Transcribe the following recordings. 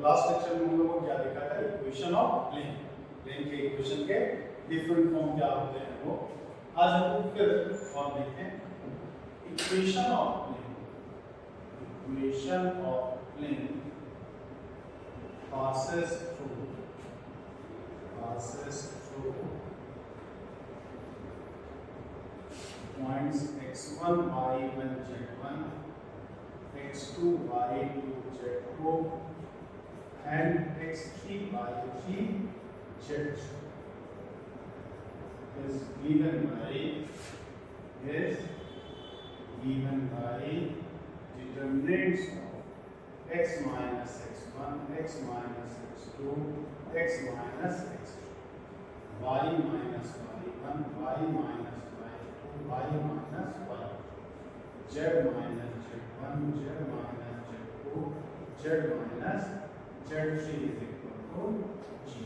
Last lecture में हम लोगों को क्या देखा था, इक्वेशन ऑफ प्लेन, प्लेन के इक्वेशन के डिफरेंट फॉर्म क्या होते हैं वो आज हम लोग फिर फॉर्म देखें। Equation of plane, equation of plane passes through points x1 y1 z1 x2 y2 z2 and x3 y3 z3 is given by determinants of x minus x1 x minus x2 x minus x3 y minus y1 y minus y2 y minus y z minus z1 z minus z2 z minus z3 is equal to 0।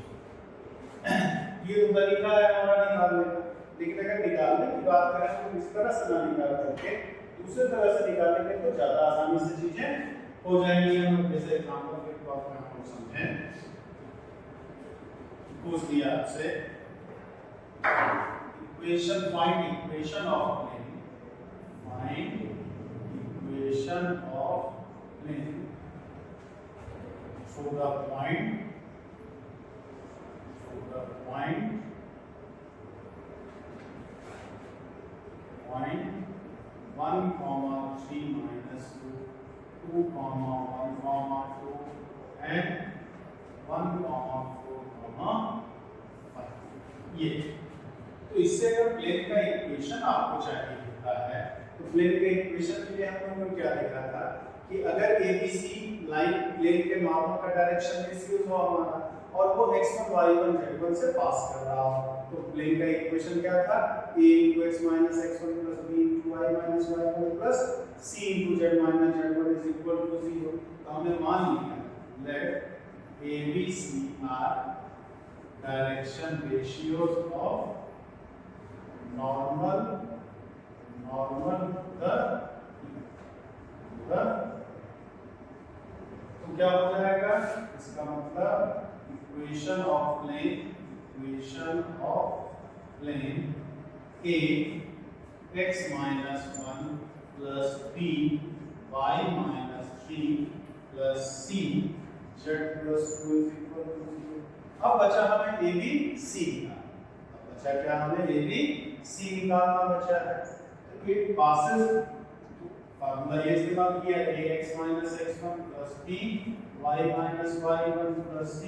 ये तरीका है हमारा निकालने का। लेकिन अगर निकालने की बात करें तो इस तरह से ना निकाल करके दूसरे तरह से निकालेंगे तो ज्यादा आसानी से चीजें हो जाएंगी। हम जैसे एग्जांपल के तौर पर हम समझें, पूछ दिया आपसे equation, find equation of plane, find equation of plane for the point 1, 3 minus 2, 2, 1, 2 and 1, 4, 5। ये तो इससे अगर प्लेन का इक्वेशन आपको चाहिए होता है तो प्लेन के इक्वेशन के लिए हम लोगों ने क्या देखा था कि अगर ABC लाइन प्लेन के मापों का डायरेक्शन इस हो हमारा और वो x1 y1 z1 से पास कर रहा हो तो प्लेन का इक्वेशन क्या था, a x minus x1 plus b y minus y1 plus c z minus z1 is equal to 0। तो हमने मान लिया let ABC are direction ratios of normal the तो क्या हो जाएगा, इसका मतलब equation of plane A x minus 1 plus b y minus 3 plus c z plus 2 is equal to 0। अब बचा हमें a b c निकालना। अब बचा क्या, हमें a b c निकालना बचा है। तो इट पासेस, फार्मूला ये इस्तेमाल किया है x minus x1 plus b y minus y1 plus c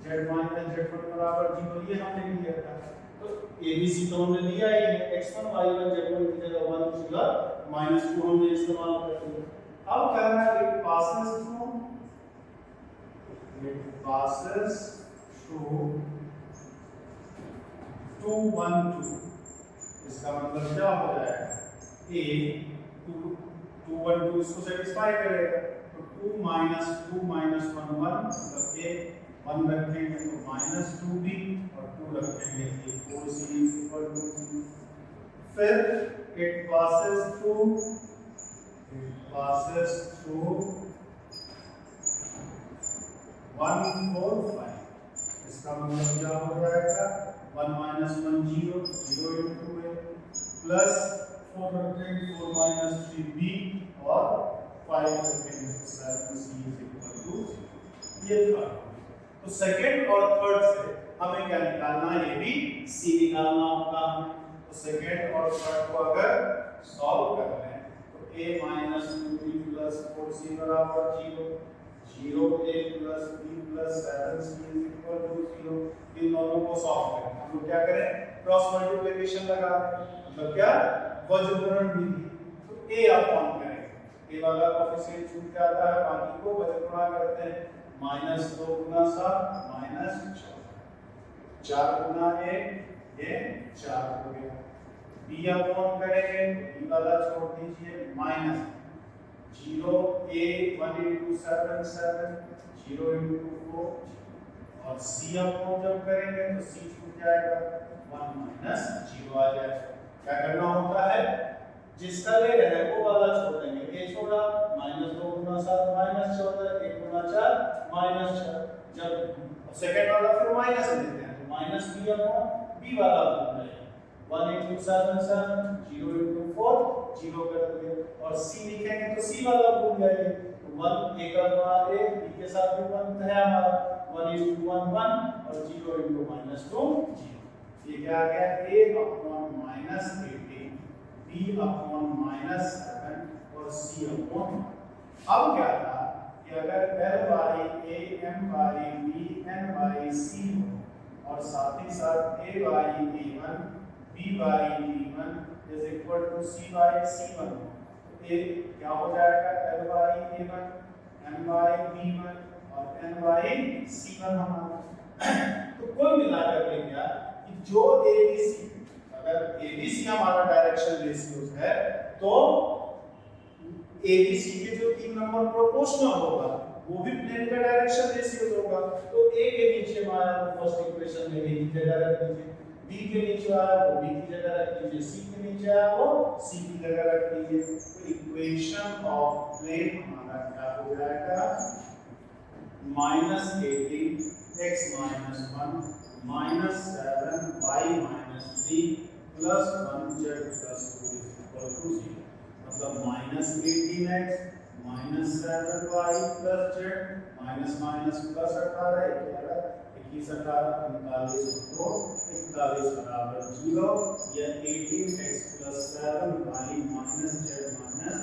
z minus z1 बराबर 0, ये हमने लिया था। तो ABC तो हमने लिया ही है, x1 y1 z1 की जगह 1 की जगह -2 हमने इस्तेमाल कर दिया। अब क्या है, it passes through 2, 1, 2। इसका मतलब क्या हो जाएगा, a 2, 1, 2 इसको सेटिस्फाई करेगा तो 2 minus 1 मतलब a 1 रखेंगे तो -2b और 2 रखेंगे तो 4c is equal to 0। फिर it passes through 1, 4, 5। इसका मतलब क्या हो जाएगा, 1 minus 1 0, 0 into a प्लस 4 रखेंगे 4 minus 3b और 5 रखेंगे 7c is equal to 0। ये था। तो सेकंड और थर्ड से हमें क्या निकालना है, ये भी सी निकालना होगा। तो सेकंड और थर्ड को अगर सॉल्व कर लें तो a minus 2b plus 4c बराबर 0, 0a plus b plus 7c is equal to 0। इन दोनों को सॉल्व करें, हम लोग क्या करें, क्रॉस मल्टीप्लिकेशन लगा मतलब क्या, वज्रगुणन विधि। तो a अपॉन करेंगे, a वाला कोएफिशिएंट छूट जाता है, बाकी को वज्रगुणा करते हैं। -2 गुना 7 -4, 4 गुना 1 ये 4 हो गया। b अपॉन करेंगे, b वाला छोड़ दीजिए, -0 a 1 into 7 7, 0 into 4 और c अपॉन जब करेंगे तो c छूट जाएगा, 1 -0 आ जाएगा। क्या करना होता है, जिसका ले रहे हैं वो वाला छोड़ देंगे, a छोड़ा -2 गुना 7 -14, 1 गुना 4 -4। जब सेकंड वाला फिर माइनस लेते हैं तो माइनस बी अपॉन बी वाला बन जाएगा 1 into 7 7 0 into 4 0 कर दिए और सी लिखेंगे तो सी वाला भूल जाइए तो 1 एक बार ए बी के साथ भी 1 है हमारा 1 into 1 1 और 0 into -2 0। ये क्या आ गया a अपॉन -18 b अपॉन -7 और c अपॉन। अब क्या था कि अगर l by a m by b n by c हो और साथ ही साथ a by a1 b by b1 is equal to c बाई c1 हो तो a क्या हो जाएगा l by a1 m by b1 और n बाई c1 हमारा। तो कुल मिलाकर के क्या कि जो ABC अगर ABC हमारा डायरेक्शन रेशियोज है तो ABC के जो 3 नंबर प्रोपोर्शनल होगा वो भी प्लेन का डायरेक्शन रेशियोज होगा। तो A के नीचे में आया वो फर्स्ट इक्वेशन में A की जगह रख दीजिए, B के नीचे आया वो B की जगह रख दीजिए, C के नीचे आया वो C की जगह रख दीजिए। तो इक्वेशन ऑफ प्लेन हमारा क्या हो जाएगा -18 x -1 -7 y -3 plus 1 z plus 2 is equal to 0। मतलब -18x -7y plus z minus minus plus 18 11 21 18 39 तो 41 बराबर 0 या 18x plus 7y minus z minus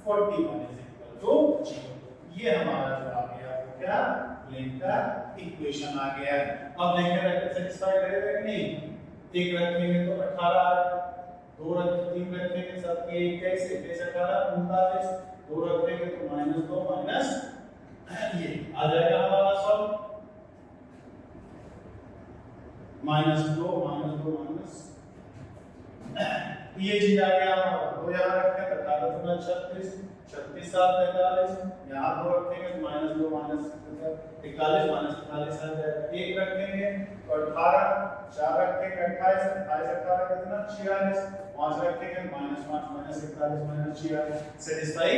41 is equal to 0। ये हमारा जो आ गया वो क्या प्लेन का इक्वेशन आ गया। अब देखें सेटिस्फाई करेगा कि नहीं। एक रखेंगे तो 18 दो रख 3 रखेंगे सबके 21 21 18 39 दो रखेंगे तो -2 ये आ जाएगा हमारा सॉल्व -2 ये चीज आ गया हमारा। दो यहाँ रखें तो 18 36 36 7 45 यहाँ दो रखेंगे तो -2 -41 -41 आ जाएगा। एक रखेंगे तो 18 4 रखेंगे 28 28 18 कितना 46 5 रखेंगे -5 -41 -46 सेटिस्फाई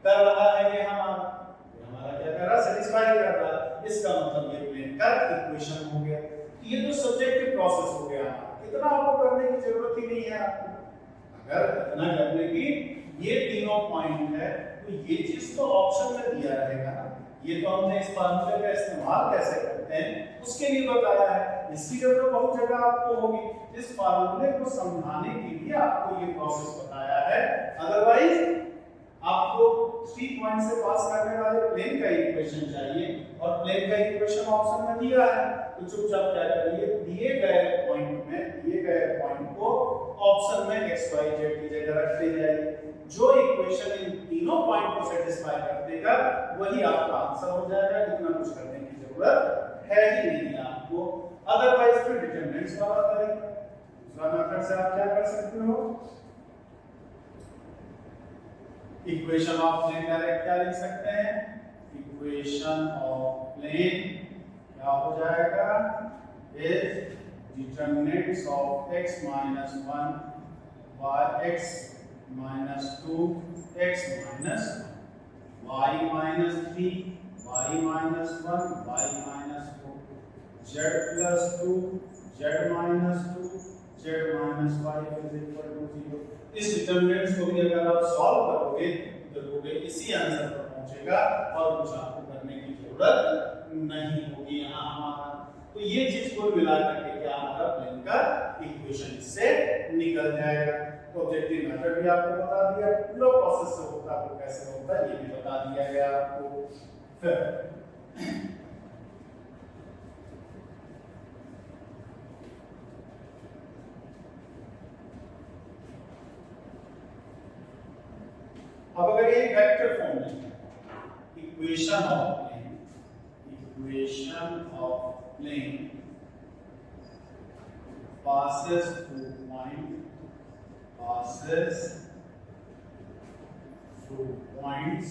कर रहा है ये हमारा क्या कर रहा है सेटिस्फाई कर रहा है। इसका मतलब ये प्लेन का इक्वेशन हो गया। ये तो सब्जेक्टिव प्रोसेस हो गया। इतना आपको करने की जरूरत ही नहीं है। आपको अगर इतना करने की ये तीनों पॉइंट है तो ये चीज तो ऑप्शन में दिया रहेगा ना। ये तो हमने इस फार्मूले का इस्तेमाल कैसे करते हैं उसके लिए बताया है। इसकी जरूरत बहुत जगह आपको होगी। इस फार्मूले को समझाने के लिए आपको ये प्रोसेस बताया है। अदरवाइज आपको 3 पॉइंट से पास करने वाले प्लेन का इक्वेशन चाहिए और प्लेन का इक्वेशन ऑप्शन में दिया है तो चुपचाप क्या करिए दिए गए पॉइंट को ऑप्शन में x y z की जगह रखते जाइए। जो इक्वेशन इन तीनों पॉइंट को सेटिस्फाई कर देगा वही आपका आंसर हो जाएगा। इतना कुछ करने की जरूरत है ही नहीं आपको। अदरवाइज फिर डिटरमिनेंट्स वाला तरीका दूसरा मेथड से आप क्या कर सकते हो इक्वेशन ऑफ प्लेन डायरेक्ट क्या लिख सकते हैं इक्वेशन ऑफ प्लेन क्या हो जाएगा is determinants of x minus 1 by x minus 2 x minus 1 y minus 3 y minus 1 y minus 4 z plus 2 z minus 2 z minus y is equal to 0। इस determinants को भी अगर आप सॉल्व करोगे तो देखोगे इसी आंसर पर पहुंचेगा और कुछ आपको करने की जरूरत नहीं होगी यहाँ हमारा। तो ये चीज को मिला करके क्या हमारा प्लेन का इक्वेशन इससे निकल जाएगा। तो ऑब्जेक्टिव मेथड भी आपको बता दिया, फ्लो प्रोसेस से होता है वो कैसे होता है ये भी बता दिया गया आपको। फिर अब अगर ये वेक्टर फॉर्म में equation of plane passes through points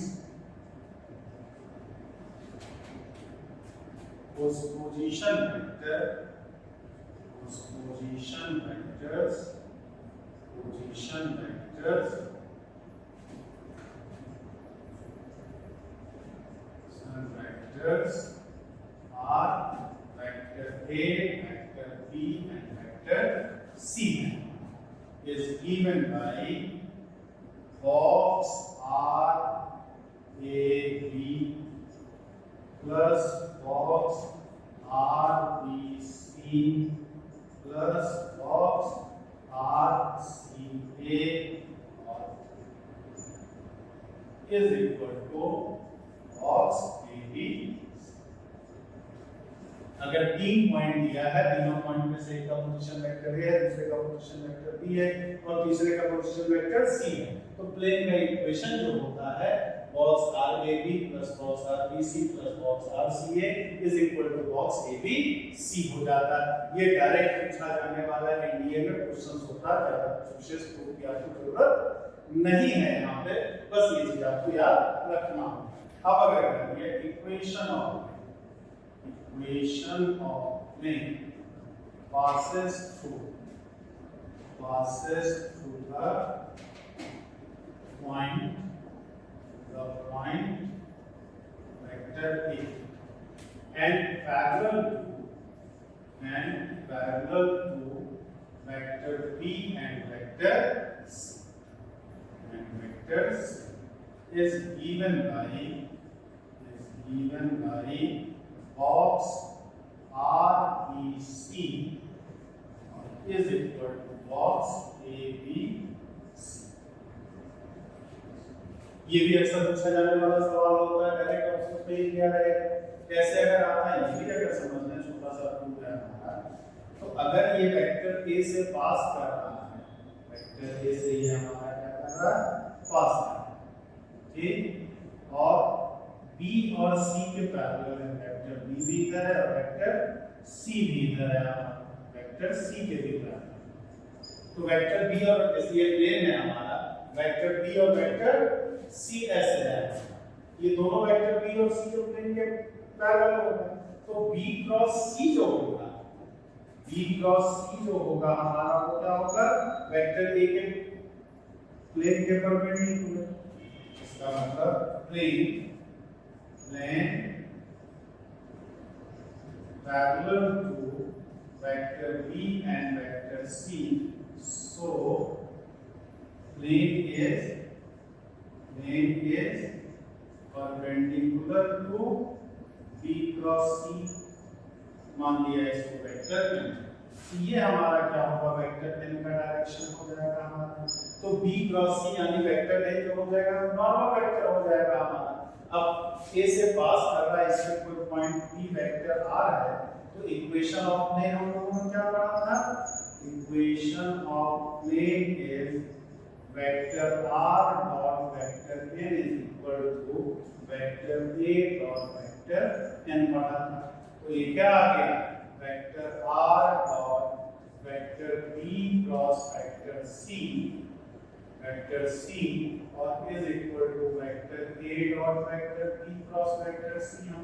whose position vectors vectors are vector A, vector B and vector C is given by box R A B plus box R B C plus box R C A is equal to box A B। अगर 3 point दिया है, तीनों point में से एक का position vector A है, दूसरे का पोजीशन वेक्टर B है और तीसरे का पोजीशन वेक्टर C है, तो प्लेन का इक्वेशन जो होता है box RAB plus box RBC plus box RCA is equal to box ABC हो जाता है। ये डायरेक्ट पूछा जाने वाला है, एनडीए में क्वेश्चंस होता है, ज्यादा विशेष प्रूफ की आपको जरूरत नहीं है यहाँ पे, बस ये चीज आपको याद रखना है। अब अगर करेंगे equation of plane passes through the point vector A and parallel to vector B and vector C, and vectors is given by box RBC is equal to box ABC। ये भी अक्सर पूछा जाने वाला सवाल होता है, डायरेक्ट ऑप्शन पे ही किया रहेगा। कैसे अगर आता है ये भी अगर समझना है, छोटा सा प्रूफ है हमारा, तो अगर ये वेक्टर A से पास कर रहा है, वेक्टर A से ये हमारा क्या कर रहा है, पास कर रहा है, ठीक, और B और C के पैरेलल है, वेक्टर B भी इधर है और वेक्टर C भी इधर है, वेक्टर C के भी पैरेलल। तो वेक्टर B और ये प्लेन है हमारा, वेक्टर B और वेक्टर C ऐसे है, ये दोनों वेक्टर B और C जो प्लेन के पैरेलल होगा, तो B क्रॉस C जो होगा, B क्रॉस C जो होगा हमारा वो क्या होगा, वेक्टर A के प्लेन के परपेंडिकुलर। इसका मतलब plane parallel to vector B and vector C, so plane is perpendicular to B cross C। मान लिया इसको वेक्टर n, तो ये हमारा क्या होगा, वेक्टर n का डायरेक्शन हो जाएगा हमारा, तो B क्रॉस C यानी वेक्टर n जो हो जाएगा नॉर्मल वेक्टर हो जाएगा हमारा। अब A से पास कर रहा है, इससे कोई पॉइंट P वेक्टर आ रहा है, तो इक्वेशन ऑफ प्लेन हम लोगों ने क्या पढ़ा था, equation of plane is vector R dot vector n is equal to vector A dot vector n पढ़ा था। तो ये क्या आ गया, vector R dot vector B cross vector C और is equal to vector A dot vector B cross vector C हम,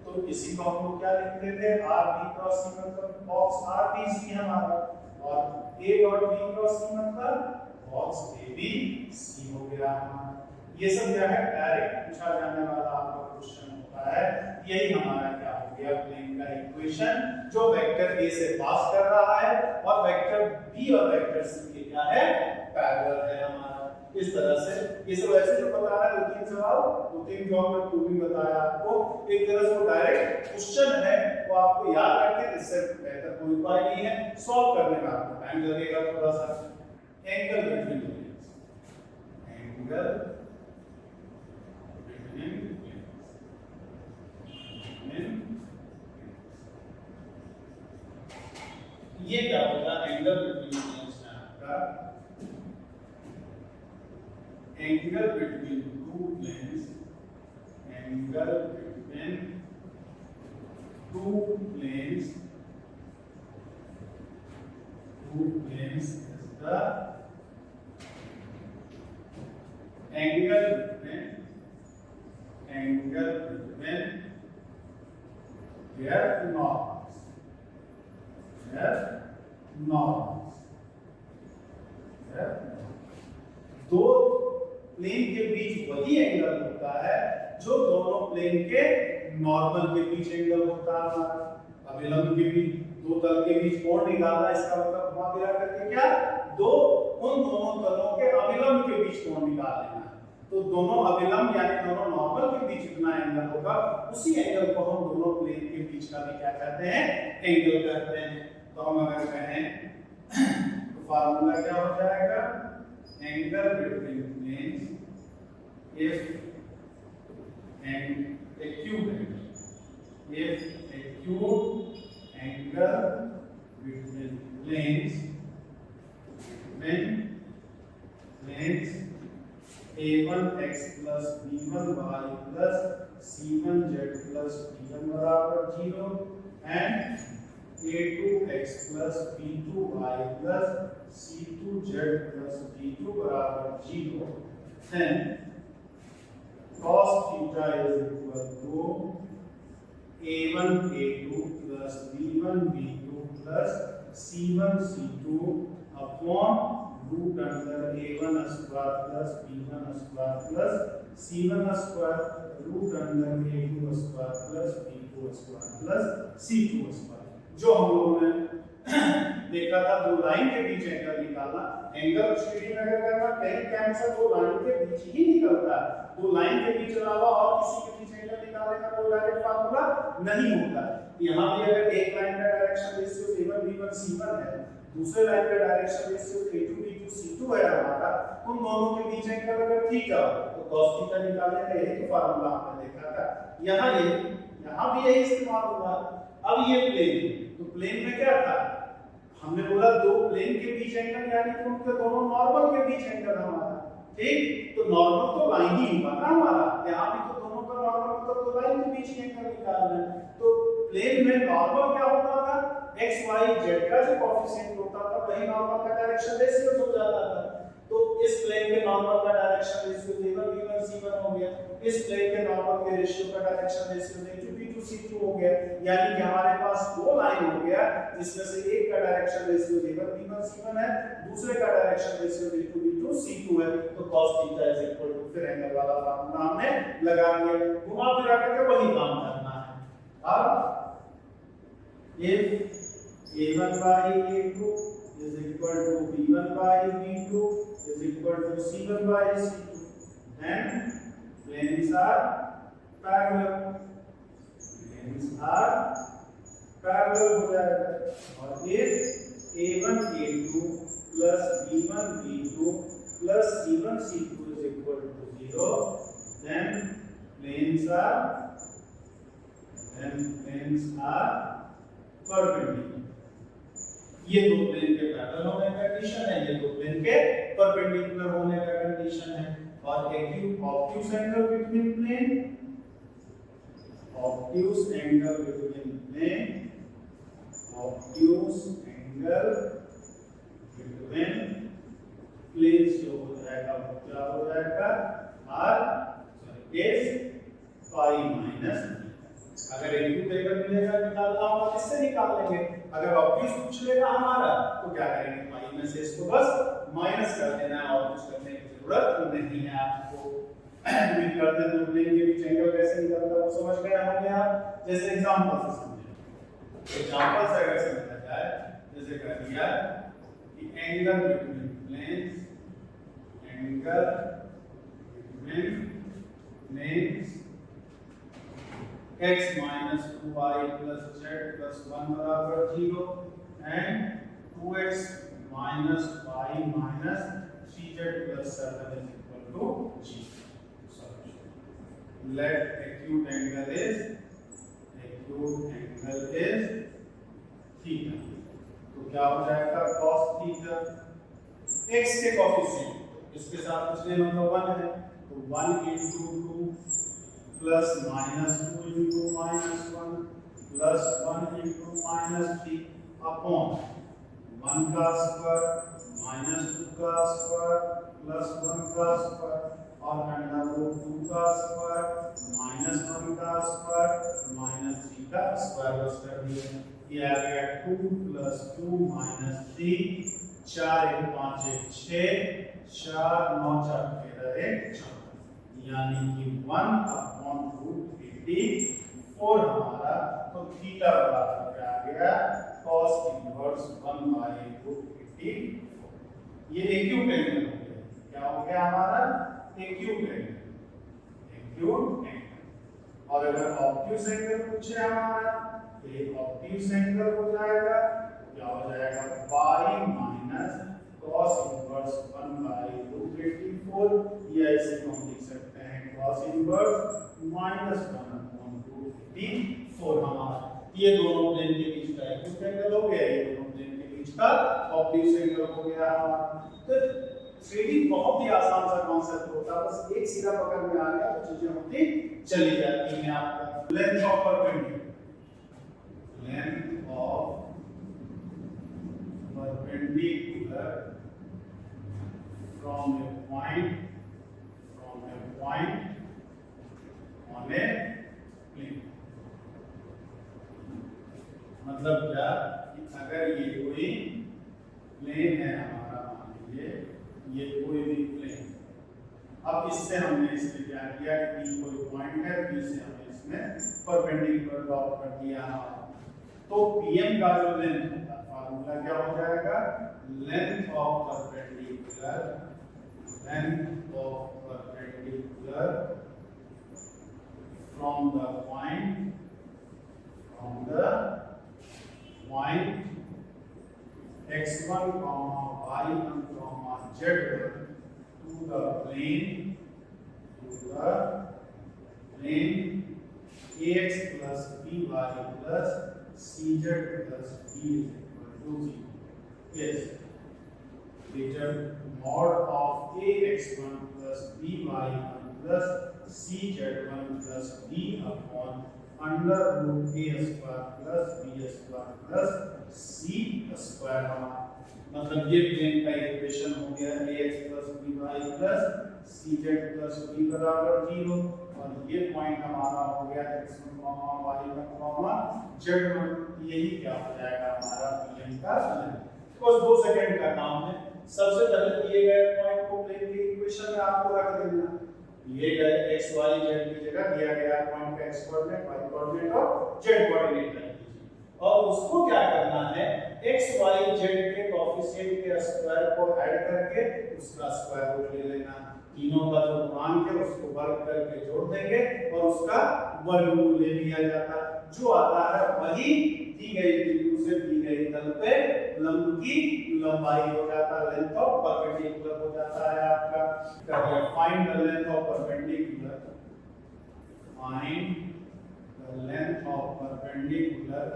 तो इसी को हम लोग क्या लिख देते हैं, R B क्रॉस C मतलब बॉक्स R B C हमारा, और A dot B cross C मतलब बॉक्स A B C हो गया हमारा। ये सब क्या है, डायरेक्ट पूछा जाने वाला आपका क्वेश्चन होता है। यही हमारा क्या हो गया, प्लेन का इक्वेशन जो वेक्टर A से पास कर रहा है और वेक्टर B और वेक्टर C के क्या है, पैरेलल है हमारा। इस तरह से ये सब ऐसे जो बता रहा है, दो तीन सवाल, दो तीन जॉब में प्रूविंग बताया आपको, एक तरह से वो डायरेक्ट क्वेश्चन है, वो आपको याद रखें, इससे बेहतर कोई उपाय नहीं है। सॉल्व करने में आपको टाइम लगेगा थोड़ा सा। एंगल बिटवीन ये क्या होगा, एंगल बिटवीन आपका angle between two planes, angle between two planes is the angle between their norms, दो प्लेन के बीच वही एंगल होता है जो दोनों प्लेन के नॉर्मल के बीच एंगल होता है। अभिलंब के बीच दो तल के बीच कोण निकालना, इसका मतलब घुमा फिरा करके क्या उन दोनों तलों के अभिलंब के बीच कोण निकाल लेना है। तो दोनों अभिलंब यानी दोनों नॉर्मल के बीच जितना एंगल होगा उसी एंगल को हम दोनों प्लेन के बीच का भी क्या कहते हैं, एंगल कहते हैं। तो हम अगर कहें तो फार्मूला क्या हो जाएगा, angle between planes if and acute angle between planes when planes a1x plus b1y plus c1z plus b1 बराबर 0 and a2x plus b2y plus c2z plus b2 बराबर 0, then cos theta is equal to a1 a2 plus b1 b2 plus c1 c2 upon root under a1 square plus b1 square plus c1 square root under a2 square plus b2 square plus c2 square। जो हम लोगों ने देखा था दो line के बीच angle निकालना, angle steady में अगर करना कहीं कैंसर दो लाइन के बीच ही निकलता है, दो लाइन के बीच अलावा और किसी के बीच एंगल निकालने का कोई डायरेक्ट फार्मूला नहीं होता। यहाँ भी अगर एक लाइन का direction ratio a1 b1 c1 है, दूसरे लाइन का direction ratio a2 b2 c2 है हमारा, उन दोनों के बीच एंगल अगर थीटा तो cos थीटा निकालने का यही तो फार्मूला आपने देखा था। यहाँ भी यही इस्तेमाल हुआ। अब ये प्लेन, तो प्लेन में क्या था, हमने बोला दो प्लेन के बीच एंगल यानी कि उनके दोनों नॉर्मल के बीच एंगल हमारा, ठीक, तो नॉर्मल तो लाइन ही हुआ ना हमारा, यहाँ भी तो दोनों का नॉर्मल मतलब तो लाइन के बीच एंगल निकालना है। तो प्लेन में नॉर्मल क्या होता था, x y z का जो कोएफिशिएंट होता था वही नॉर्मल का डायरेक्शन रेशियो हो जाता था। तो इस प्लेन के नॉर्मल का direction ratio a1 b1 c1 हो गया, इस प्लेन के नॉर्मल के रेशियो का direction ratio a2 b2 c2 हो गया, यानी कि हमारे पास दो लाइन हो गया जिसमें से एक का direction ratio a1 b1 c1 है, दूसरे का direction ratio a2 b2 c2 है। तो cos theta is equal to फिर एंगल वाला फार्मूला हमने लगा दिया, घुमा फिरा करके वही काम करना है। अब if a1 by a2 is equal to b1 by b2 is equal to c1 by c2, then planes are parallel, हो जाएगा। और if a1 a2 plus b1 b2 plus c1 c2 is equal to 0, then planes are perpendicular. ये दो plane के parallel होने का condition है, ये दो प्लेन के परपेंडिकुलर होने का कंडीशन है। और obtuse angle between plane, obtuse angle between plane, obtuse angle between planes जो हो जाएगा वो क्या हो जाएगा, इज पाई माइनस। अगर एक्यूट एंगल मिलेगा निकालना होगा किससे निकाल लेंगे, अगर ऑब्ट्यूज पूछ लेगा हमारा तो क्या करेंगे, पाई में से इसको बस माइनस कर देना है और कुछ करने की जरूरत नहीं है आपको। उम्मीद करते हैं दो प्लेन के बीच एंगल कैसे निकलता है वो समझ गए होंगे आप। जैसे एग्जांपल से समझे, एग्जांपल से अगर समझा जाए, जैसे कह दिया कि angle between planes, angle between planes x minus 2y plus z plus 1 बराबर 0 and 2x minus y minus 3z plus 7 is equal to 0. Solution. Let acute angle is theta. तो क्या हो जाएगा, cos theta x के coefficient इसके साथ कुछ नहीं होगा 1 है, तो 1 into 2 plus minus 2 into minus 1 plus 1 into minus 3 upon 1 का स्क्वायर minus 2 का स्क्वायर plus 1 का स्क्वायर और अंडर रूट 2 का स्क्वायर minus 1 का स्क्वायर minus 3 का स्क्वायर बस कर दिया। ये आ गया 2 plus 2 minus 3, 4 1 5 1 6, 4 9 4 यानी कि 1/√84 हमारा, तो थीटा बराबर क्या आ गया, cos इनवर्स 1/√84। ये एक्यूट एंगल हो गया। क्या हो गया हमारा, एक्यूट एंगल। और अगर ऑब्ट्यूज एंगल पूछे हमारा, तो ये ऑब्ट्यूज एंगल हो जाएगा, क्या हो जाएगा, पाई माइनस cos इनवर्स 1/√84, या इसे हम लिख सकते हैं cos इनवर्स -1/√84 हमारा। ये दोनों प्लेन के बीच का एक्यूट एंगल हो गया, ये दोनों प्लेन के बीच का ऑब्ट्यूज एंगल हो गया हमारा। तो 3D बहुत ही आसान सा कॉन्सेप्ट होता है, बस एक सीधा पकड़ में आ गया तो चीजें होती चली जाती हैं। आपका length of perpendicular from a point on a plane, मतलब क्या कि अगर ये कोई प्लेन है हमारा, मान लीजिए ये कोई भी प्लेन, अब इससे हमने इसमें क्या किया कि कोई पॉइंट है, पी से हमने इसमें परपेंडिकुलर ड्रॉ कर दिया, तो पीएम का जो लेंथ होता है, फार्मूला क्या हो जाएगा, length of perpendicular from the point x1, y1, z1 to the plane ax plus by plus cz plus b is equal to 0. Yes, mod of ax1 plus by1 plus cz1 plus b upon under root a square plus b square plus c square हमारा, मतलब ये plane का equation हो गया ax plus by plus cz plus b बराबर 0, और ये point हमारा हो गया x1, y1, z1। यही क्या हो जाएगा हमारा प्लेन का लेंथ। बस 2 सेकंड का काम है। सबसे पहले दिए गए पॉइंट को प्लेन की इक्वेशन में आपको रख देना। दिए गए x y z की जगह दिया गया पॉइंट का x कोऑर्डिनेट, y कोऑर्डिनेट और z कोऑर्डिनेट रख दीजिए, और उसको क्या करना है, x y z के कोएफिशिएंट के स्क्वायर को ऐड करके उसका स्क्वायर रूट ले लेना। तीनों का जो गुणांक है उसको वर्ग करके जोड़ देंगे और उसका वर्गमूल ले लिया जाता है। जो आता है वही दी गई बिंदु से दी गई तल पे लंब की लंबाई हो जाता है, लेंथ ऑफ परपेंडिकुलर हो जाता है आपका। Find the length of perpendicular, find the length of perpendicular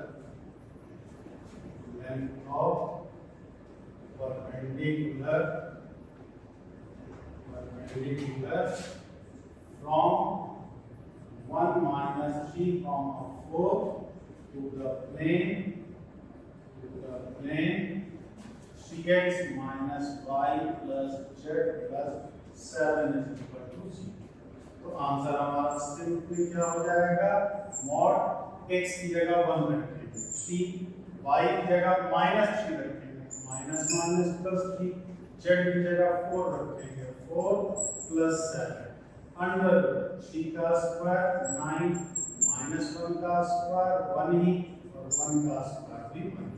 from 1 minus 3, 4 to the plane cx minus y plus z plus 7 is equal to 0। तो आंसर हमारा सिंपली क्या हो जाएगा, मॉड x की जगह 1 रखेंगे, 3 y की जगह -3 रखेंगे, माइनस प्लस 3, z की जगह 4 रखेंगे, 4 प्लस 7 अंडर 3 का स्क्वायर 9 -1 का स्क्वायर 1 ही, और 1 का स्क्वायर भी 1।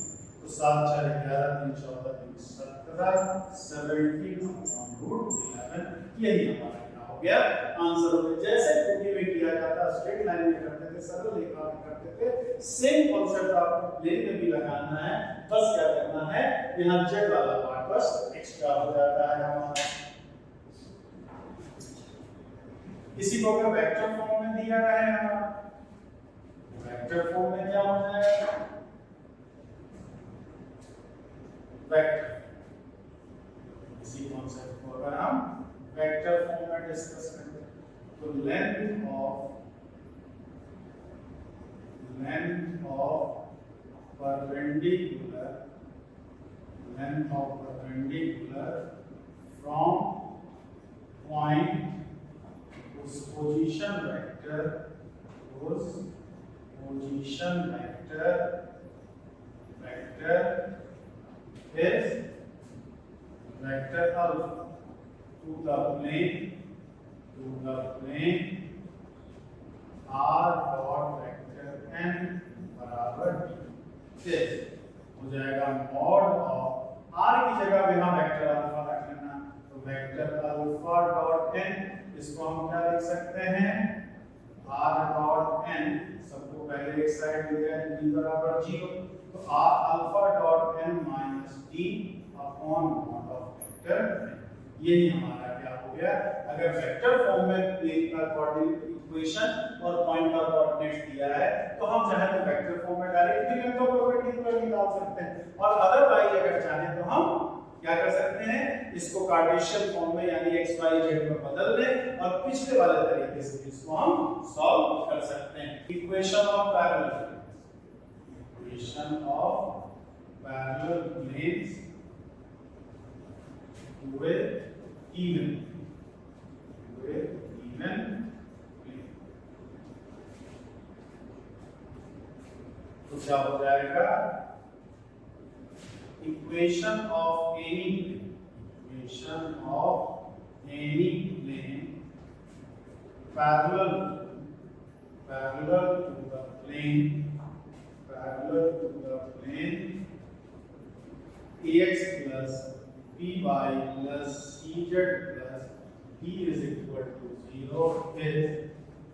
तो 7 4 11 3 14 3 17 17/√11। यही हमारा क्या हो गया आंसर हो गया। जैसे टूटी में किया जाता, स्ट्रेट लाइन में करते थे, सरल रेखा में करते थे, सेम कांसेप्ट आपको प्लेन में भी लगाना है। बस क्या करना है, यहाँ z वाला पार्ट बस एक्स्ट्रा हो जाता है हमारा। इसी को अगर वेक्टर फॉर्म में दिया गया है हमारा, वेक्टर फॉर्म में क्या हो जाएगा, वेक्टर, इसी कॉन्सेप्ट को अगर हम वेक्टर फॉर्म में डिस्कस करते हैं तो length of perpendicular from point उस position vector is vector alpha to the plane r dot vector n बराबर d हो जाएगा मॉड ऑफ r की जगह पे हम वेक्टर अल्फा रख लेना, तो वेक्टर अल्फा डॉट n इसको हम क्या लिख सकते हैं r डॉट n, सबको पहले एक साइड लिया है d बराबर 0, तो r alpha dot n minus d upon mod of vector n। यही हमारा क्या हो गया। अगर वेक्टर फॉर्म में प्लेन का कोऑर्डिनेट इक्वेशन और पॉइंट का कोऑर्डिनेट दिया है तो हम चाहे तो वेक्टर फॉर्म में डायरेक्टली लेंथ ऑफ परपेंडिकुलर निकाल सकते हैं, और अदरवाइज अगर चाहे तो हम क्या कर सकते हैं, इसको कार्टेशियन फॉर्म में यानी x y z में बदल दें और पिछले वाले तरीके से इसको हम सॉल्व कर सकते हैं। Equation of parallel planes with even plane। तो क्या हो जाएगा, equation of any plane parallel to the plane ax plus py plus cz plus d is equal to 0 is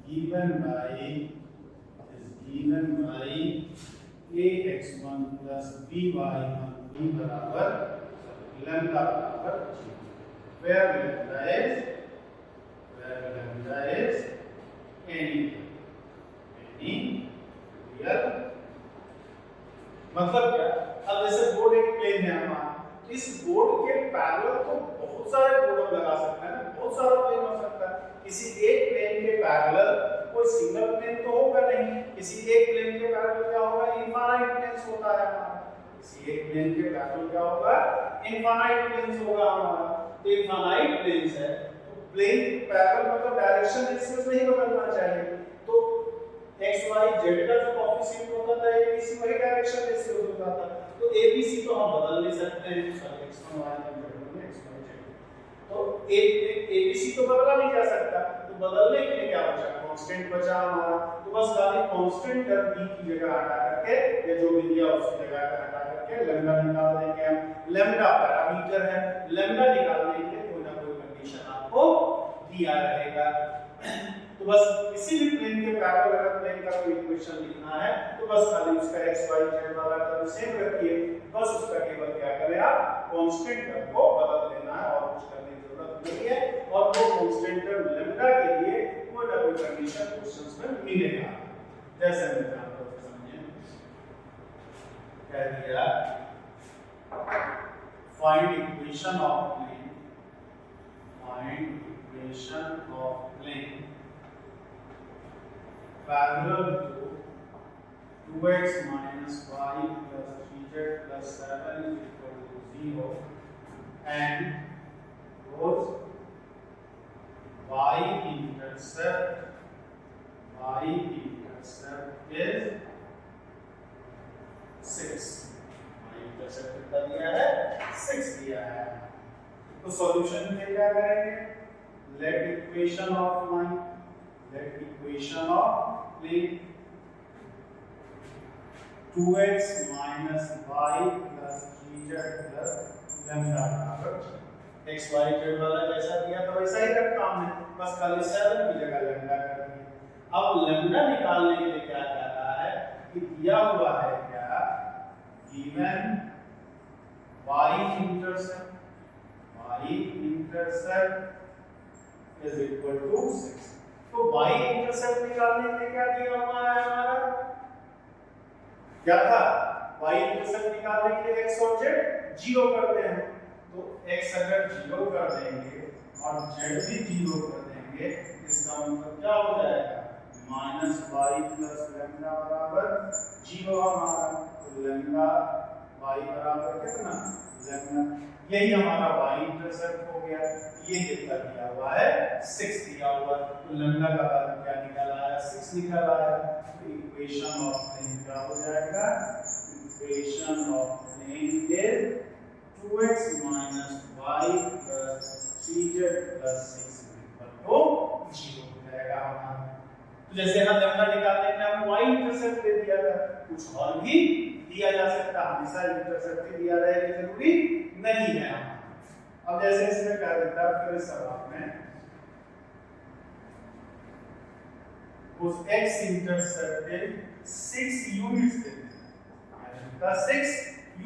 given by ax1 plus by1 b बराबर lambda बराबर 0, where lambda is any real। मतलब क्या, अब जैसे board एक plane है हमारा, इस बोर्ड के पैरेलल तो बहुत सारे बोर्ड हम लगा सकते हैं ना, बहुत सारा प्लेन हो सकता है। किसी एक प्लेन के पैरेलल कोई सिंगल प्लेन तो होगा नहीं, किसी एक प्लेन के पैरेलल क्या होगा, इनफाइनाइट प्लेन्स होता है हमारा। किसी एक प्लेन के पैरेलल क्या होगा, इनफाइनाइट प्लेन्स होगा हमारा। तो इनफाइनाइट प्लेन्स है तो प्लेन पैरेलल मतलब डायरेक्शन रेशियोज नहीं बदलना चाहिए, तो x y z का जो कोएफिशिएंट होता था abc वही डायरेक्शन रेशियो होता था, तो abc तो हम बदल नहीं सकते हैं, सॉरी x1 y में x y z, तो abc तो बदला नहीं जा सकता, तो बदलने के लिए क्या बचा, कांस्टेंट बचा हमारा। तो बस खाली कांस्टेंट टर्म b की जगह हटा करके या जो भी दिया उसकी जगह पे हटा करके लैम्डा निकाल देंगे हम। लैम्डा पैरामीटर है, लैम्डा निकालने के लिए कोई ना कोई कंडीशन आपको दिया रहेगा। तो बस किसी भी प्लेन के पैरेलल अगर प्लेन का कोई इक्वेशन लिखना है तो बस खाली उसका x y z वाला टर्म सेम रखिए, बस उसका केवल क्या करें आप, कांस्टेंट टर्म को बदल देना है और कुछ करने की जरूरत नहीं है। और वो कांस्टेंट टर्म लैम्डा के लिए कोई ना कोई कंडीशन क्वेश्चंस में मिलेगा। जैसे मैं आपको समझिए कह दिया, find equation of plane parallel to 2x minus y plus 3z plus 7 is equal to 0 and whose y intercept is 6। y intercept कितना दिया है, 6 दिया है। तो सॉल्यूशन में क्या करेंगे, let equation of plane two X minus Y plus three Z plus lambda बराबर एक्स वाई जेड वाला जैसा दिया था वैसा ही रखा हमने, बस खाली 7 की जगह लैम्डा कर दिया। अब लैम्डा निकालने के लिए क्या कह रहा है कि दिया हुआ है क्या, given Y intercept is equal to 6। तो y इंटरसेप्ट निकालने के लिए क्या दिया हुआ है हमारा, क्या था, y इंटरसेप्ट निकालने के लिए x और z 0 करते हैं, तो x अगर 0 कर देंगे और z भी 0 कर देंगे, इसका मतलब क्या हो जाएगा, माइनस y प्लस लैम्डा बराबर 0 हमारा। तो लैम्डा y बराबर कितना, लैम्डा, यही हमारा y इंटरसेप्ट हो गया। ये कितना दिया हुआ है, 6 दिया हुआ, तो लैम्डा का वैल्यू क्या निकल आया, 6 निकल आया। तो इक्वेशन ऑफ प्लेन क्या हो जाएगा, equation of plane is 2x y plus 3z plus 6 equal to 0 हो जाएगा हमारा। तो जैसे हम लैम्डा निकालने के लिए हमने y इंटरसेप्ट दे दिया था, कुछ और भी दिया जा सकता, हमेशा इंटरसेप्ट ही दिया रहेगा जरूरी नहीं है हमारा। अब जैसे इसमें क्या देता है फिर सवाल में उस x इंटरसेप्ट के 6 यूनिट्स देते हैं, का 6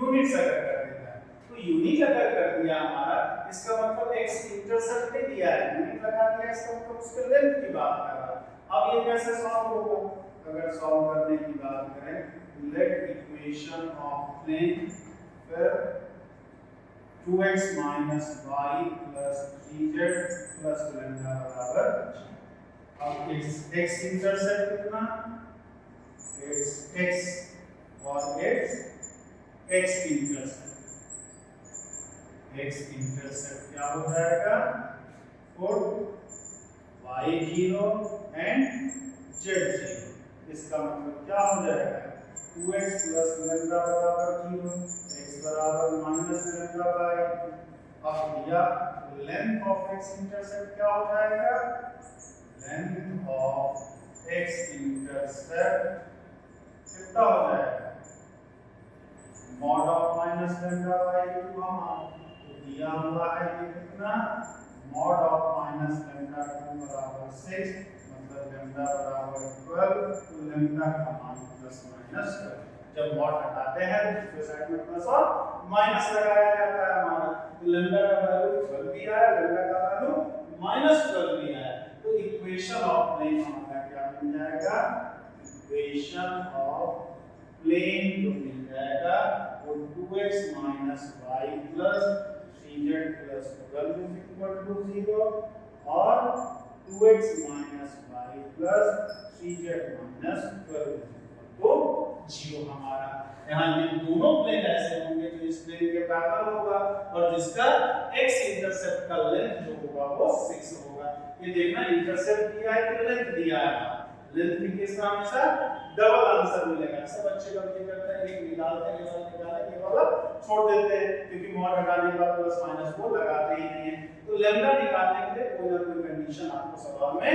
यूनिट्स अगर कर देता है तो यूनिट अगर कर दिया हमारा, इसका मतलब x इंटरसेप्ट नहीं दिया है, यूनिट लगा दिया, इसका मतलब उसके लेंथ की बात कर रहा है। अब ये कैसे सॉल्व होगा? अगर सॉल्व करने की बात करें, लेट इक्वेशन ऑफ प्लेन फिर 2x minus y plus 3z plus lambda बराबर, अब x इंटरसेप्ट कितना? x और x इंटरसेप्ट क्या हो जाएगा? 4 y0 एंड z0। इसका मतलब क्या हो जाएगा? 2x plus lambda बराबर 0, x बराबर minus lambda by। अब दिया लेंथ ऑफ x इंटरसेप्ट क्या हो जाएगा? लेंथ ऑफ x इंटरसेप्ट कितना हो जाएगा? Mod of minus lambda by 2 हमारा तो दिया हुआ है ये कितना? मॉड ऑफ माइनस लैम्डा 2 बराबर 6, मतलब लैम्डा बराबर 12, तो लैम्डा का मान प्लस माइनस कर, जब मॉड हटाते हैं तो दूसरे साइड में प्लस और माइनस लगाया जाता है हमारा। तो लैम्डा का वैल्यू 12 दिया है, लैम्डा का वैल्यू -12 दिया है, तो इक्वेशन ऑफ प्लेन हमारा क्या बन जाएगा? इक्वेशन ऑफ प्लेन जो मिल जाएगा वो 2x minus y plus 3z plus 12 is equal to 0 और 2x minus y plus 3z minus 12 is equal to 0 हमारा। यहाँ ये दोनों प्लेन ऐसे होंगे जो इस प्लेन के पैरेलल होगा और जिसका x इंटरसेप्ट का लेंथ जो होगा वो 6 होगा। ये देखना इंटरसेप्ट दिया है कि लेंथ दिया है, लेंथ की केस में हमेशा डबल आंसर मिलेगा। सब अच्छे गलती करते हैं, एक निकालते हैं, ये वाला छोड़ देते हैं क्योंकि मॉड हटाने के बाद प्लस माइनस को लगाते ही नहीं है। तो लैम्डा निकालने के लिए कोई ना कोई कंडीशन आपको सवाल में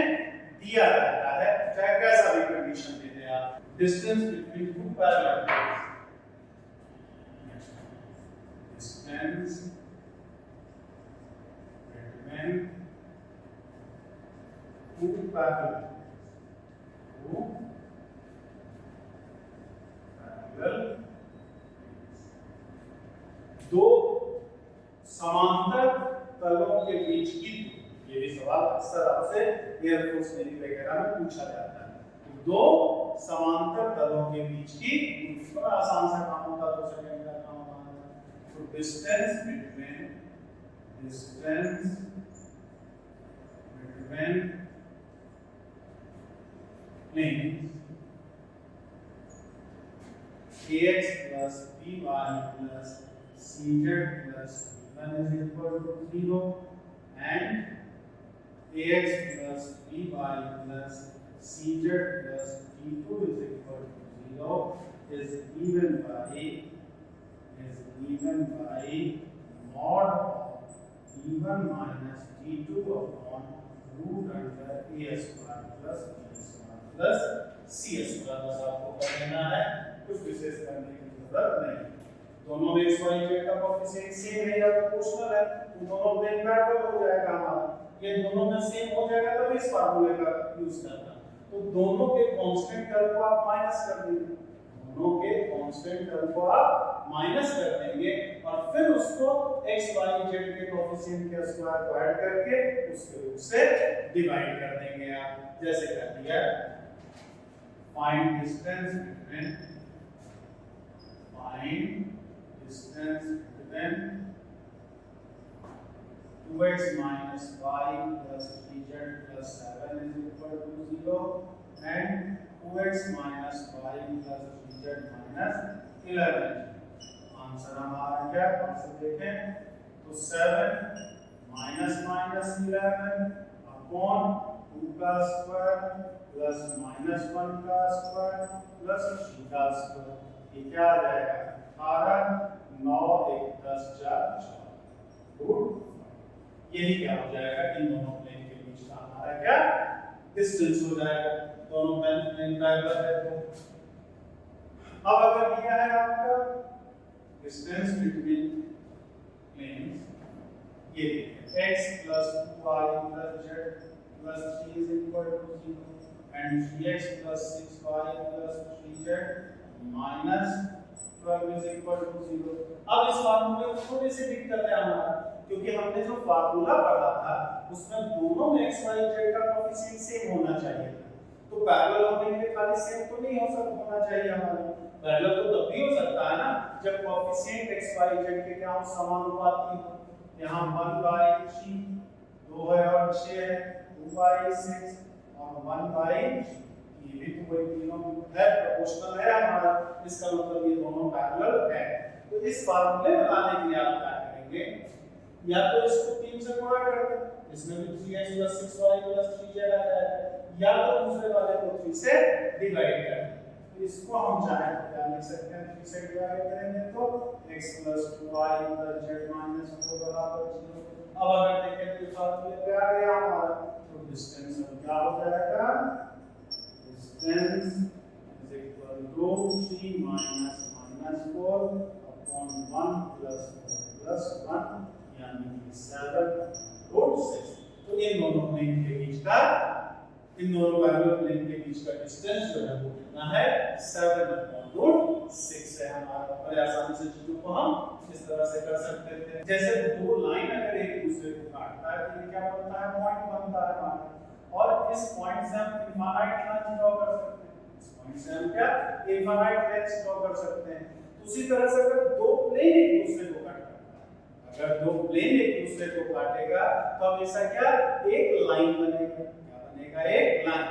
दिया रहता है, चाहे कैसा भी कंडीशन दे दे आप। Distance between two parallel planes, distance between two parallel दो समांतर तलों के बीच की, ये भी सवाल अक्सर आपसे एयरफोर्स नेवी वगैरह में पूछा जाता है। दो समांतर तलों के बीच की, बड़ा आसान सा काम होता है, 2 सेकंड का काम होता है। तो distance between planes ax plus by plus cz plus b1 is equal to 0 and ax plus by plus cz plus b2 is equal to 0 is given by mod of b1 minus b2 upon root under a square plus b square plus c square। बस आपको कर लेना है, कुछ विशेष करने की जरूरत नहीं। दोनों में x y z का कोएफिशिएंट सेम है या प्रोपोर्शनल है तो दोनों प्लेन पैरेलल हो जाएगा हमारा। ये दोनों में सेम हो जाएगा तब इस फार्मूले का यूज करना। तो दोनों के कांस्टेंट टर्म को आप माइनस कर देंगे, दोनों के कांस्टेंट टर्म को आप माइनस कर देंगे और फिर उसको x y z के कोएफिशिएंट के स्क्वायर को ऐड करके उसके रूट से डिवाइड कर देंगे आप। जैसे कर दिया, find distance between 2x minus y plus 3z plus 7 is equal to 0 and 2x minus y plus 3z minus 11। Answer हमारा क्या है देखें तो 7 minus minus 11 upon 2 का स्क्वायर प्लस माइनस 1 का स्क्वायर प्लस 3 का स्क्वायर, ये क्या आ जाएगा 18, 9 1 10 4 4 रूट। यही क्या हो जाएगा, इन दोनों प्लेन के बीच का हमारा क्या डिस्टेंस हो जाएगा, दोनों प्लेन पैरेलल है। तो अब अगर दिया है आपका डिस्टेंस बिटवीन प्लेन्स, ये देखिए x plus 2y plus z plus 3 is equal to 0 and 3x plus 6y plus 3z minus 12 is equal to 0। अब इस फार्मूले में थोड़ी सी दिक्कत है हमारा, क्योंकि हमने जो फार्मूला पढ़ा था उसमें दोनों में x y z का कोएफिशिएंट सेम होना चाहिए था। तो पैरेलल होने के लिए खाली सेम तो नहीं होना चाहिए हमारा, पैरेलल तो तब भी हो सकता है ना जब कोएफिशिएंट x y z के क्या हो, समानुपाती हो। यहाँ 1/3 2 है और 6 है, 2/6 और 1/3, ये भी तो वही तीनों है, प्रोपोर्शनल है हमारा, इसका मतलब ये दोनों पैरेलल है। तो इस फार्मूले में लाने के लिए आप क्या करेंगे, या तो इसको 3 से गुणा कर दें, इसमें भी 3x + 6y + 3z आ जाएगा, या तो दूसरे वाले को 3 से डिवाइड कर दें। तो इसको हम चाहें तो क्या लिख सकते हैं, 3 से डिवाइड करेंगे तो x + 2y + z - 4 बराबर 0। अब अगर देखें तो फार्मूले पे आ गया हमारा, तो डिस्टेंस अब क्या हो जाएगा, distance is equal to 3 - -4 upon 1 + 4 + 1 यानी कि 7/6। तो इन दोनों प्लेन के बीच का, इन दोनों पैरेलल प्लेन के बीच का डिस्टेंस जो है वो कितना है, 7/6 है हमारा। और आसानी से चीजों को हम इस तरह से कर सकते थे, जैसे दो लाइन अगर एक दूसरे को काटता है तो ये क्या बनता है, पॉइंट बनता है हमारा, और इस पॉइंट से हम इनफाइनाइट रेंज ड्रॉ कर सकते हैं, इस पॉइंट से हम क्या इनफाइनाइट रेंज ड्रॉ कर सकते हैं। उसी तरह से अगर दो प्लेन एक दूसरे को काटता है, अगर दो प्लेन एक दूसरे को काटेगा तो हमेशा क्या एक लाइन बनेगा, क्या बनेगा, एक लाइन।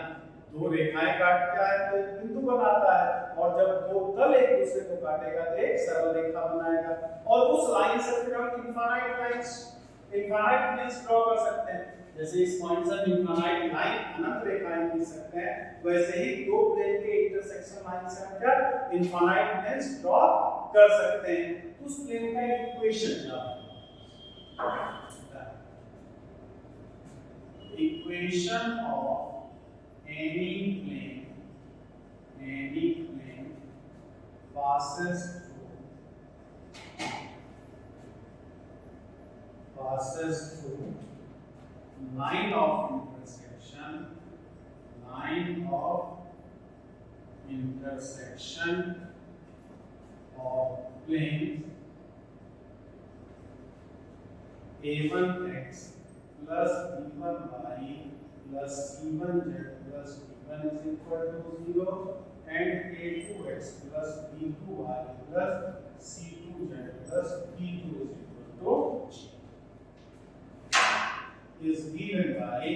दो रेखाएं काटता है तो एक बिंदु बनाता है, और जब दो तल एक दूसरे को काटेगा तो एक सरल रेखा बनाएगा, और उस लाइन से फिर हम इनफाइनाइट लाइंस ड्रॉ कर सकते हैं। जैसे इस पॉइंट से हम इनफाइनाइट लाइन, अनंत रेखाएं खींच सकते हैं, वैसे ही दो प्लेन के इंटरसेक्शन लाइन से हम क्या इनफाइनाइट लाइंस ड्रॉ कर सकते हैं। उस प्लेन का इक्वेशन क्या है, equation of any plane passes through line of intersection of planes a1x plus b1y plus c1z plus b1 is equal to 0 and a2x plus b2y plus c2z plus b2 is equal to 0 is given by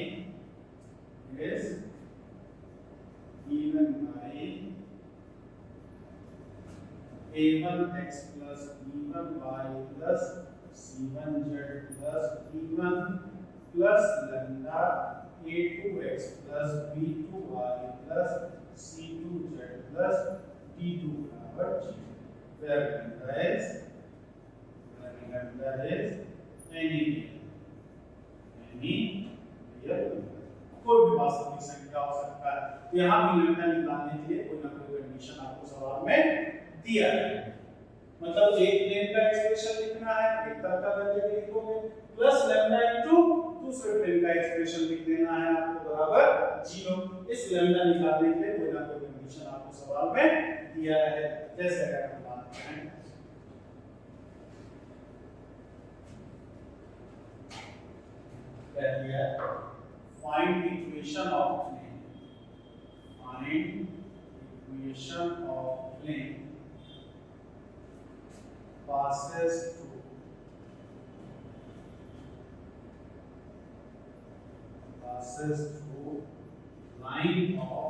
a1x plus b1y plus c1z plus b1 plus lambda a2x plus b2y plus c2z plus d2 बराबर 0, where lambda is any real कोई भी वास्तविक संख्या हो सकता है। तो यहाँ भी लैम्डा निकालने के लिए कोई ना कोई कंडीशन आपको सवाल में दिया है, मतलब एक प्लेन का एक्सप्रेशन लिखना है, एक तल का वैल्यू लिखोगे प्लस लैम्डा इनटू दूसरे प्लेन का एक्सप्रेशन लिख देना है आपको बराबर 0। इस लैम्डा निकालने के लिए कोई ना कोई कंडीशन आपको सवाल में दिया है। जैसे अगर हम बात करें find equation of plane passes through line of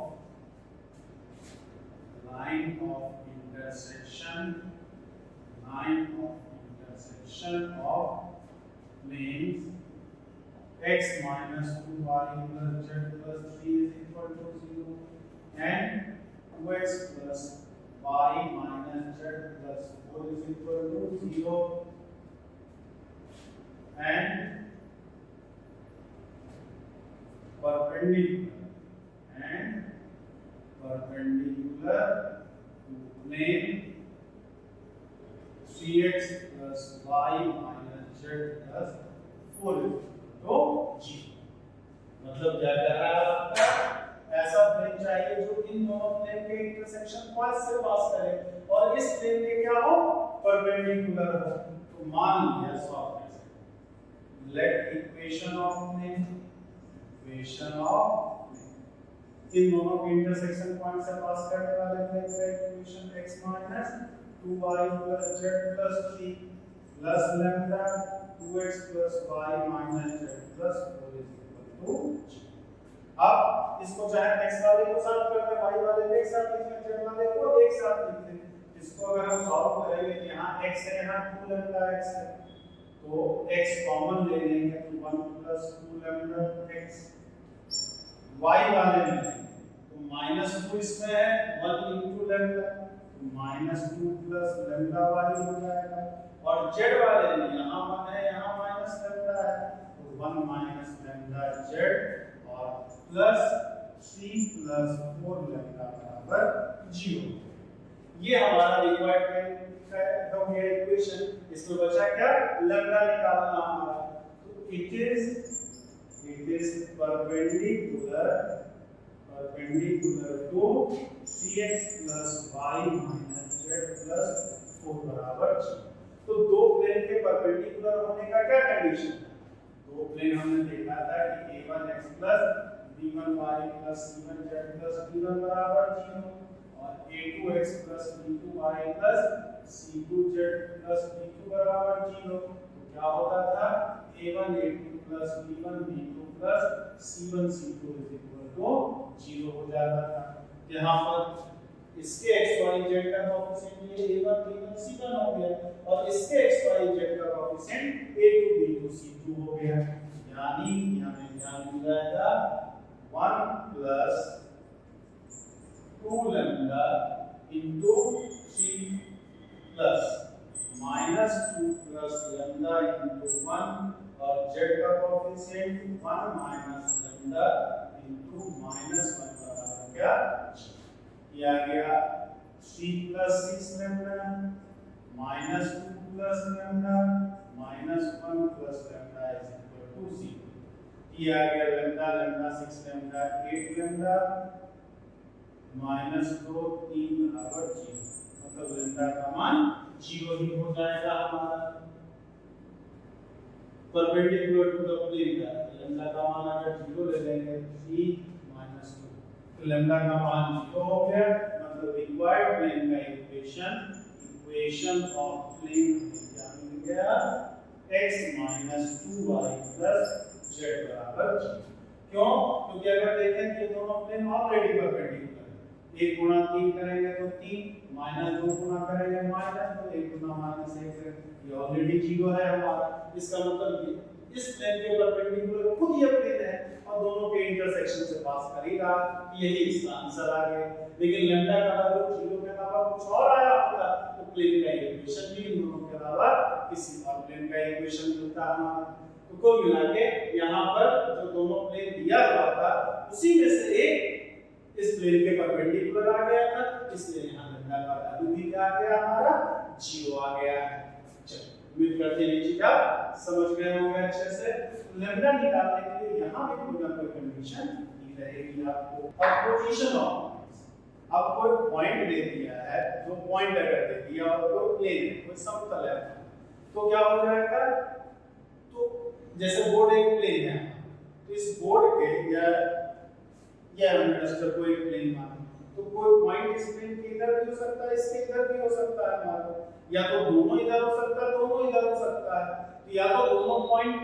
intersection of planes x minus 2y plus z plus 3 is equal to 0 and 2x plus y minus z plus 4 is equal to 0 and perpendicular to plane 3x plus y minus z plus 4 तो g। मतलब क्या कह रहा है आपका, ऐसा plane चाहिए जो इन दोनों प्लेन के इंटरसेक्शन पॉइंट से पास करे और इस प्लेन के क्या हो, परपेंडिकुलर हो। तो मान लिया सॉल्व कैसे, लेट इक्वेशन ऑफ प्लेन इन दोनों के इंटरसेक्शन पॉइंट से पास करने वाले प्लेन का equation x minus 2y plus z plus 3 plus lambda 2x plus y minus z plus 4 is equal to g। अब इसको चाहे x वाले को साथ कर दे, y वाले को एक साथ लिख दे, z वाले को एक साथ लिख दे। इसको अगर हम सॉल्व करेंगे तो यहाँ x है, यहाँ 2 lambda x है, तो x कॉमन ले लेंगे तो 1 plus 2 lambda x। y वाले में तो -2 इसमें है, 1 into lambda तो -2 plus lambda y हो जाएगा। और z वाले में यहाँ 1 है, यहाँ माइनस lambda है, तो 1 minus lambda z और प्लस 3 plus 4 lambda बराबर 0। ये हमारा रिक्वायर्ड हो गया इक्वेशन। इसमें बचा क्या, लैम्डा निकालना हमारा। तो it is perpendicular to 3x plus y minus z plus 4 बराबर 0। तो दो प्लेन के परपेंडिकुलर होने का क्या कंडीशन है, दो प्लेन हमने देखा था कि a1x plus b1y plus c1z plus d1 बराबर 0 और a2x plus b2y plus c2z plus d2 बराबर 0। तो क्या होता था, a1 a2 plus b1 b2 plus c1 c2 is equal to 0 हो जाता था। यहाँ पर इसके x y z का कोएफिशिएंट ये a1 b1 c1 हो गया और इसके x y z का कोएफिशिएंट a2 b2 c2 हो गया। यानी हमें ध्यान मिल जाएगा 1 plus 2 lambda into 3 plus minus 2 plus lambda into 1 और z का coefficient 1 minus lambda into minus 1 बराबर क्या, ये आ गया 3 plus 6 lambda minus 2 plus lambda minus 1 plus lambda is equal to 0। ये आ गया lambda 6 lambda 8 lambda minus 2 3 बराबर 0। मतलब lambda का मान 0 ही हो जाएगा हमारा। परपेंडिकुलर टू द प्लेन का लैम्डा का मान अगर 0 ले लेंगे 3 minus 2 तो लैम्डा का मान 0 हो गया। मतलब रिक्वायर्ड प्लेन का इक्वेशन ऑफ प्लेन क्या मिल गया, x minus 2y plus z बराबर 0। क्यों, क्योंकि अगर देखें कि ये दोनों प्लेन ऑलरेडी परपेंडिकुलर है। 1 गुणा 3 करेंगे तो 3, -2 गुणा करेंगे माइनस, तो 1 गुणा -1 है, ये ऑलरेडी 0 है हमारा। इसका मतलब ये इस प्लेन के परपेंडिकुलर खुद ये प्लेन है और दोनों के इंटरसेक्शन से पास करेगा, यही इसका आंसर आ गया। लेकिन लैम्डा का वैल्यू 0 के अलावा कुछ और आया होता तो प्लेन का इक्वेशन भी इन दोनों के अलावा किसी और प्लेन का इक्वेशन मिलता हमारा। तो कुल मिला के यहाँ पर जो दोनों प्लेन दिया हुआ था उसी में से एक इस प्लेन के परपेंडिकुलर आ गया था, इसलिए यहाँ लैम्डा का वैल्यू भी क्या आ गया हमारा, 0 आ गया है। चलो उम्मीद करते हैं ये चीज आप समझ गए होंगे अच्छे से। लैम्डा निकालने के लिए यहाँ भी कोई ना कोई कंडीशन दी रहेगी आपको। अब पोजीशन ऑफ अब कोई पॉइंट दे दिया है, जो पॉइंट अगर दे दिया और कोई प्लेन है, कोई समतल है, तो क्या हो जाएगा, तो जैसे बोर्ड एक प्लेन है तो इस बोर्ड के या हमने डस्टर को एक प्लेन माना तो कोई पॉइंट इस प्लेन के इधर भी हो सकता है, इसके इधर भी हो सकता है हमारा, या तो दोनों इधर हो सकता है, दोनों इधर हो सकता है। तो या तो दोनों पॉइंट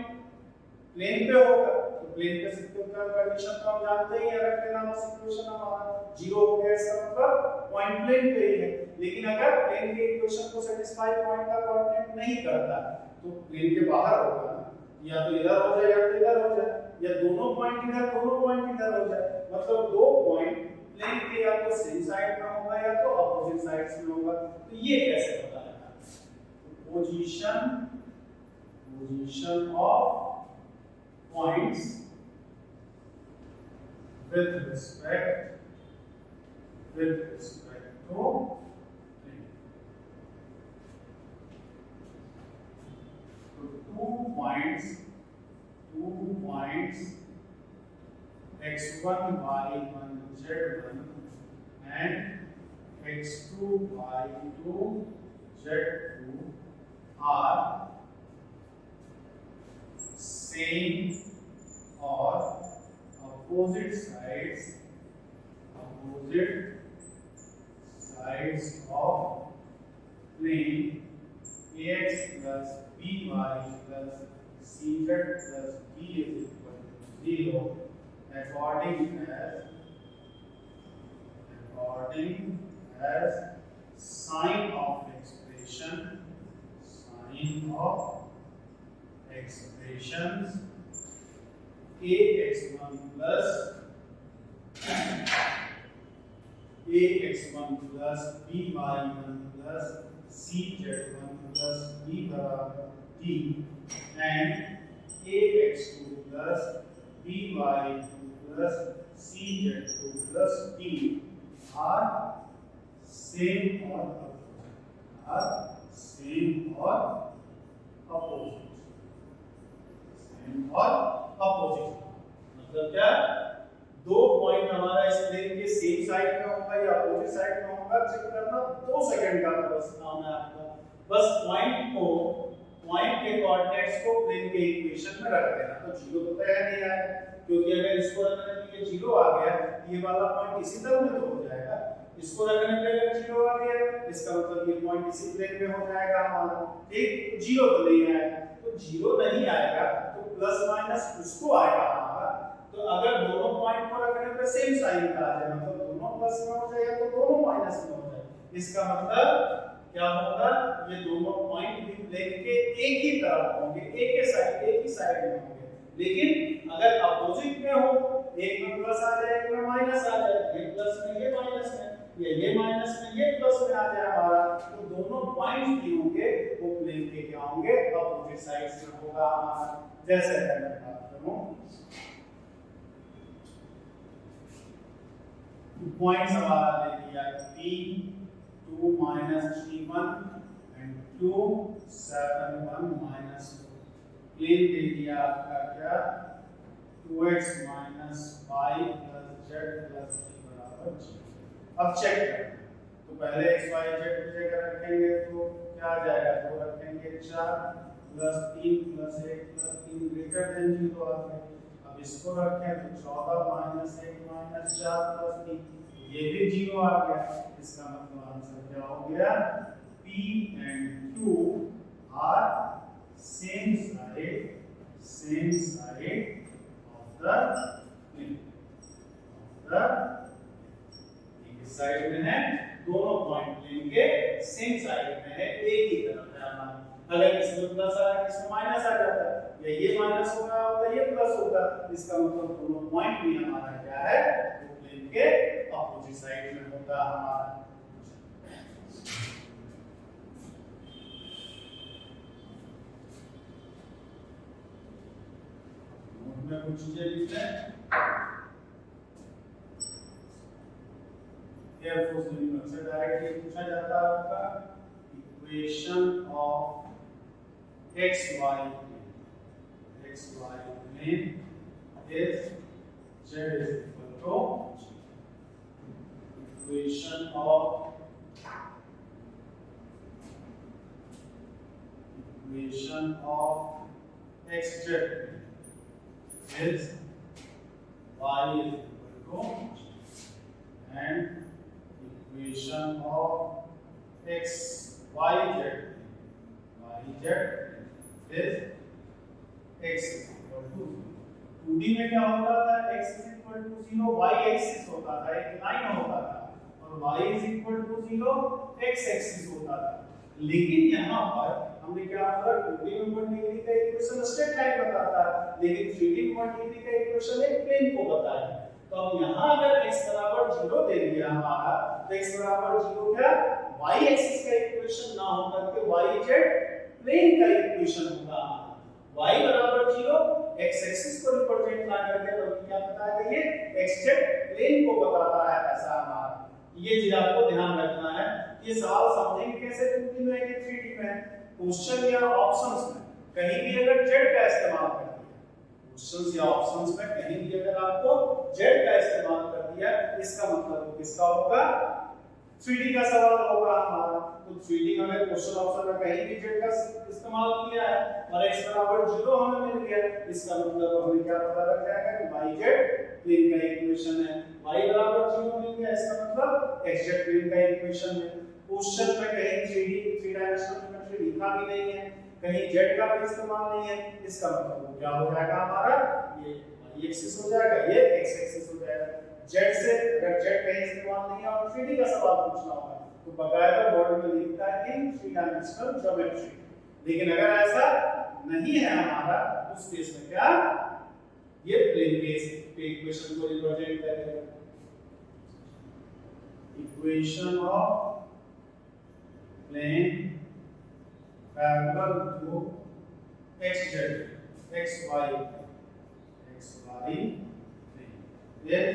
प्लेन पे होगा तो प्लेन पे सिक्वेंस का कंडीशन तो हम जानते ही है, रखते नाम सिचुएशन हमारा 0 हो गया, इसका मतलब पॉइंट प्लेन पे ही है। लेकिन अगर प्लेन के इक्वेशन को सेटिस्फाई पॉइंट का कोऑर्डिनेट नहीं करता तो प्लेन के बाहर होगा ना, या तो इधर हो जाए या तो इधर हो जाए, या दोनों पॉइंट इधर दोनों पॉइंट इधर हो जाए। मतलब दो पॉइंट प्लेन के या तो सेम साइड में होगा या तो अपोजिट साइड्स में होगा। तो ये कैसे पता लगा, position of points with respect to plane. So two points x1 y1 z1 and x2 y2 z2 are same or opposite sides of plane ax plus by plus cz plus d is equal to 0 according as sign of expressions ax1 plus by1 plus cz1 plus d बराबर d and ax2 plus by2 plus cz2 plus d are same or opposite मतलब क्या दो point हमारा इस plane के same side में होगा या अपोजिट साइड में होगा चेक करना 2 सेकंड का बस काम है आपका बस पॉइंट के कोऑर्डिनेट्स को प्लेन के इक्वेशन में रख देना तो जीरो तो तय नहीं आएगा क्योंकि अगर इसको रखने पे ये जीरो आ गया ये वाला पॉइंट इसी तरफ में तो हो जाएगा इसको रखने पे अगर जीरो आ गया इसका मतलब ये पॉइंट इसी प्लेन में हो जाएगा हमारा ठीक जीरो तो नहीं आएगा तो जीरो नहीं आएगा तो प्लस माइनस उसको आएगा हमारा तो अगर दोनों पॉइंट को रखने पे सेम साइन का आ जाए मतलब दोनों प्लस में हो जाएगा तो दोनों माइनस में हो जाएगा इसका मतलब क्या होगा ये दोनों पॉइंट भी प्लेन के एक ही तरफ होंगे एक ही साइड में होंगे लेकिन अगर अपोजिट में हो एक में प्लस आ जाए एक में माइनस आ जाए ये प्लस में ये माइनस में ये माइनस में ये प्लस में आ जाए हमारा तो दोनों पॉइंट्स भी होंगे वो प्लेन के क्या होंगे अपोजिट साइड्स में होगा हमारा जैसे मैं बात करूं पॉइंट्स हमारा दे दिया P2 minus 3 1 and 2 7 1 minus 2 plane दे दिया आपका क्या 2x minus y plus z plus d बराबर 0 अब चेक करें तो पहले x y z की जगह रखेंगे तो क्या आ जाएगा 2 रखेंगे 4 plus 3 plus 1 plus 3 greater than 0 आ गया अब इसको रखें तो 14 minus 1 minus 4 plus 3 ये भी 0 आ गया इसका मतलब आंसर क्या हो गया P and Q are same side of the plane एक साइड में है दोनों पॉइंट प्लेन के सेम साइड में है एक ही तरफ है हमारा अगर इसमें प्लस आ रहा है इसमें माइनस आ जाता है या ये माइनस हो रहा होता है ये प्लस होता इसका मतलब दोनों पॉइंट भी हमारा क्या है वो प्लेन के अपोजिट साइड में होगा हमारा नोट में कुछ चीजें लिखते हैं एयरफोर्स यूनिवर्स से डायरेक्टली पूछा जाता है आपका equation of xy plane is z is equal to equation of xz is y is equal to and equation of xyz is x is equal to 2D में क्या होता था x is equal to 0 y axis होता था एक line होता था और y is equal to 0 x axis होता था लेकिन यहाँ पर हमने क्या करा 2D में 1 डिग्री का इक्वेशन स्ट्रेट लाइन बताता है लेकिन 3D में 1 डिग्री का इक्वेशन एक प्लेन को बताया तो अब यहाँ अगर x बराबर 0 दे दिया हमारा तो x बराबर 0 क्या y एक्सिस का इक्वेशन ना होकर के y z प्लेन का इक्वेशन होगा y बराबर 0 x एक्सिस को रिप्रेजेंट ना करके बल्कि क्या बताया ये xz प्लेन को बताता है ऐसा हमारा। ये चीज आपको ध्यान रखना है। ये सवाल समझेंगे कैसे 2D में कि 3D में। क्वेश्चन या ऑप्शंस में कहीं भी अगर z का इस्तेमाल कर दिया, क्वेश्चंस या ऑप्शंस में कहीं भी अगर आपको z का इस्तेमाल कर दिया, इसका मतलब किसका होगा? 3D का सवाल होगा हमारा। तो 3D में हमें क्वेश्चन ऑप्शन में कहीं भी z का इस्तेमाल किया है और x बराबर 0 हमें मिल गया, इसका मतलब हमें क्या पता लग जाएगा कि yz प्लेन का इक्वेशन है। y बराबर 0 मिल गया, इसका मतलब xz प्लेन का इक्वेशन है। क्वेश्चन में कहीं 3D 3 डायमेंशनल ज्योमेट्री लिखा भी नहीं है, कहीं z का भी इस्तेमाल नहीं है, इसका मतलब क्या हो जाएगा हमारा? ये y एक्सिस हो जाएगा, ये x एक्सिस हो जाएगा। z से अगर z कहीं इस्तेमाल नहीं है और 3D का सवाल पूछना होगा तो बकायदा बोर्ड में लिखता है इन 3 डायमेंशनल ज्योमेट्री। लेकिन अगर ऐसा नहीं है हमारा, उस केस में क्या ये प्लेन केस पे इक्वेशन को रिप्रेजेंट करेगा। Equation of plane parallel to xz xy plane is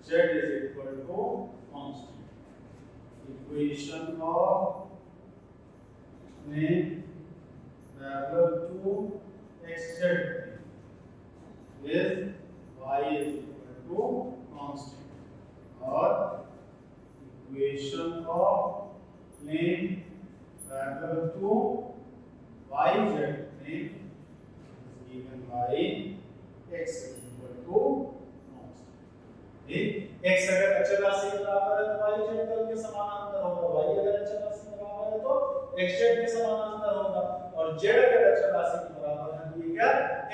z is equal to constant. Equation of plane parallel to xz is y is equal to constant और equation of plane parallel to yz plane is given by x is equal to constant. ठीक, x अगर अचल राशि के बराबर है तो y z तल के समानांतर होगा, y अगर अचल राशि के बराबर है तो x z के समानांतर होगा और z अगर अचल राशि के बराबर है तो ये क्या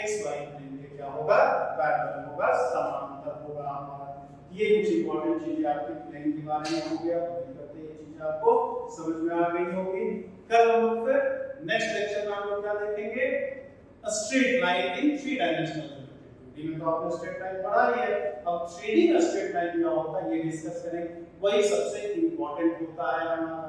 x y प्लेन के क्या होगा? पैरेलल होगा, समानांतर होगा हमारा। ये कुछ इंपॉर्टेंट चीजें आपके प्लेन के बारे में हो गया, उम्मीद करते हैं ये चीजें आपको समझ में आ गई होगी। कल हम लोग फिर नेक्स्ट लेक्चर में हम लोग क्या देखेंगे? A straight line in 3 dimensional geometry. 2D में तो आपने स्ट्रेट लाइन पढ़ा ही है, अब 3D में स्ट्रेट लाइन क्या होता है ये डिस्कस करेंगे। वही सबसे इंपॉर्टेंट होता है हमारा।